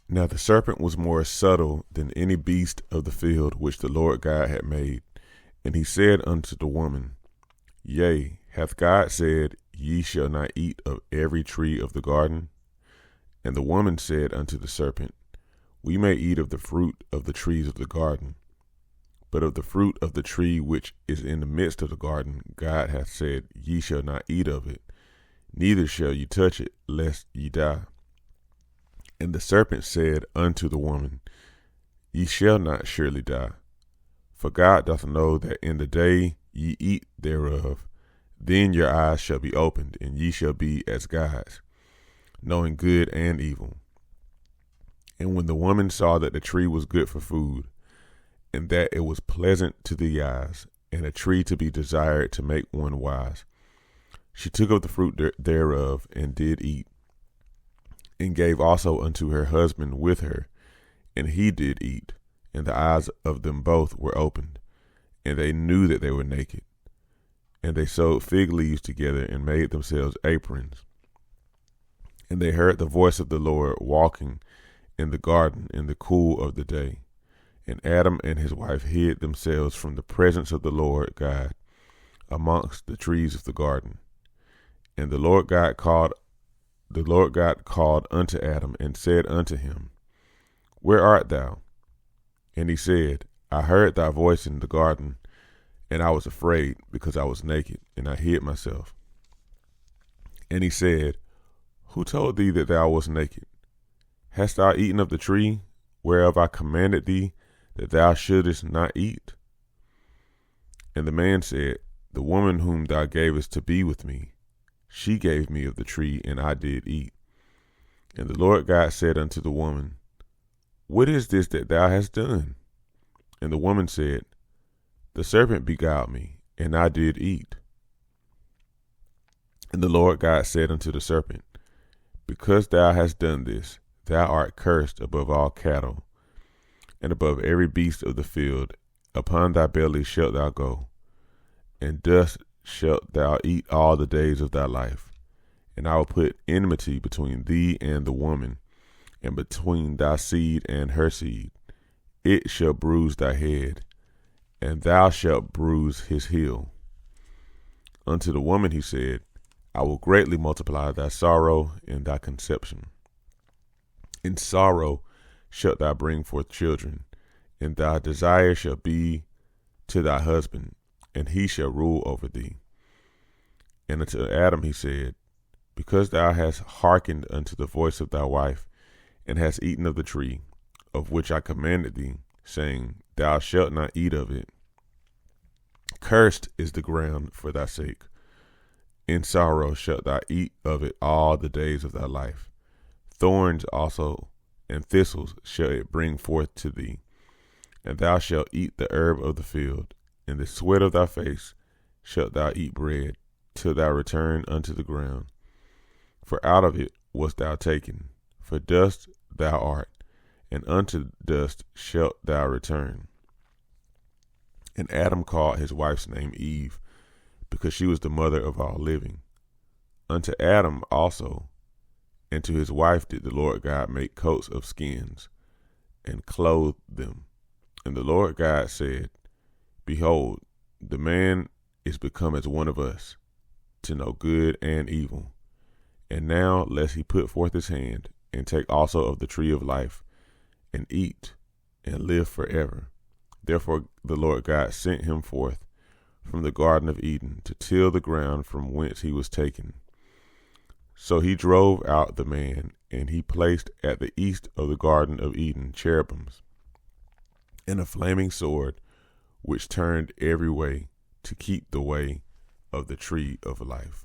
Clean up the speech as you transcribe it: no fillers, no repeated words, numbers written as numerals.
Now the serpent was more subtle than any beast of the field which the Lord God had made. And he said unto the woman, Yea, hath God said, Ye shall not eat of every tree of the garden? And the woman said unto the serpent, We may eat of the fruit of the trees of the garden. But of the fruit of the tree which is in the midst of the garden, God hath said, Ye shall not eat of it, neither shall ye touch it, lest ye die. And the serpent said unto the woman, Ye shall not surely die. For God doth know that in the day ye eat thereof, then your eyes shall be opened, and ye shall be as gods, knowing good and evil. And when the woman saw that the tree was good for food, and that it was pleasant to the eyes, and a tree to be desired to make one wise, she took of the fruit thereof, and did eat, and gave also unto her husband with her, and he did eat. And the eyes of them both were opened, and they knew that they were naked. And they sewed fig leaves together, and made themselves aprons. And they heard the voice of the Lord walking in the garden in the cool of the day. And Adam and his wife hid themselves from the presence of the Lord God amongst the trees of the garden. And the Lord God called unto Adam, and said unto him, Where art thou? And he said, I heard thy voice in the garden, and I was afraid, because I was naked, and I hid myself. And he said, Who told thee that thou wast naked? Hast thou eaten of the tree whereof I commanded thee that thou shouldest not eat? And the man said, The woman whom thou gavest to be with me, she gave me of the tree, and I did eat. And the Lord God said unto the woman, What is this that thou hast done? And the woman said, The serpent beguiled me, and I did eat. And the Lord God said unto the serpent, Because thou hast done this, thou art cursed above all cattle, and above every beast of the field. Upon thy belly shalt thou go, and dust shalt thou eat all the days of thy life. And I will put enmity between thee and the woman, and between thy seed and her seed. It shall bruise thy head, and thou shalt bruise his heel. Unto the woman he said, I will greatly multiply thy sorrow and thy conception. In sorrow shalt thou bring forth children, and thy desire shall be to thy husband, and he shall rule over thee. And unto Adam he said, Because thou hast hearkened unto the voice of thy wife, and hast eaten of the tree, of which I commanded thee, saying, Thou shalt not eat of it. Cursed is the ground for thy sake. In sorrow shalt thou eat of it all the days of thy life. Thorns also and thistles shall it bring forth to thee, and thou shalt eat the herb of the field. In the sweat of thy face shalt thou eat bread, till thou return unto the ground. For out of it wast thou taken, for dust thou art, and unto dust shalt thou return. And Adam called his wife's name Eve, because she was the mother of all living. Unto Adam also and to his wife did the Lord God make coats of skins, and clothe them. And the Lord God said, Behold, the man is become as one of us, to know good and evil. And now lest he put forth his hand, and take also of the tree of life, and eat, and live forever. Therefore the Lord God sent him forth from the Garden of Eden, to till the ground from whence he was taken. So he drove out the man, and he placed at the east of the Garden of Eden cherubims, and a flaming sword, which turned every way, to keep the way of the tree of life.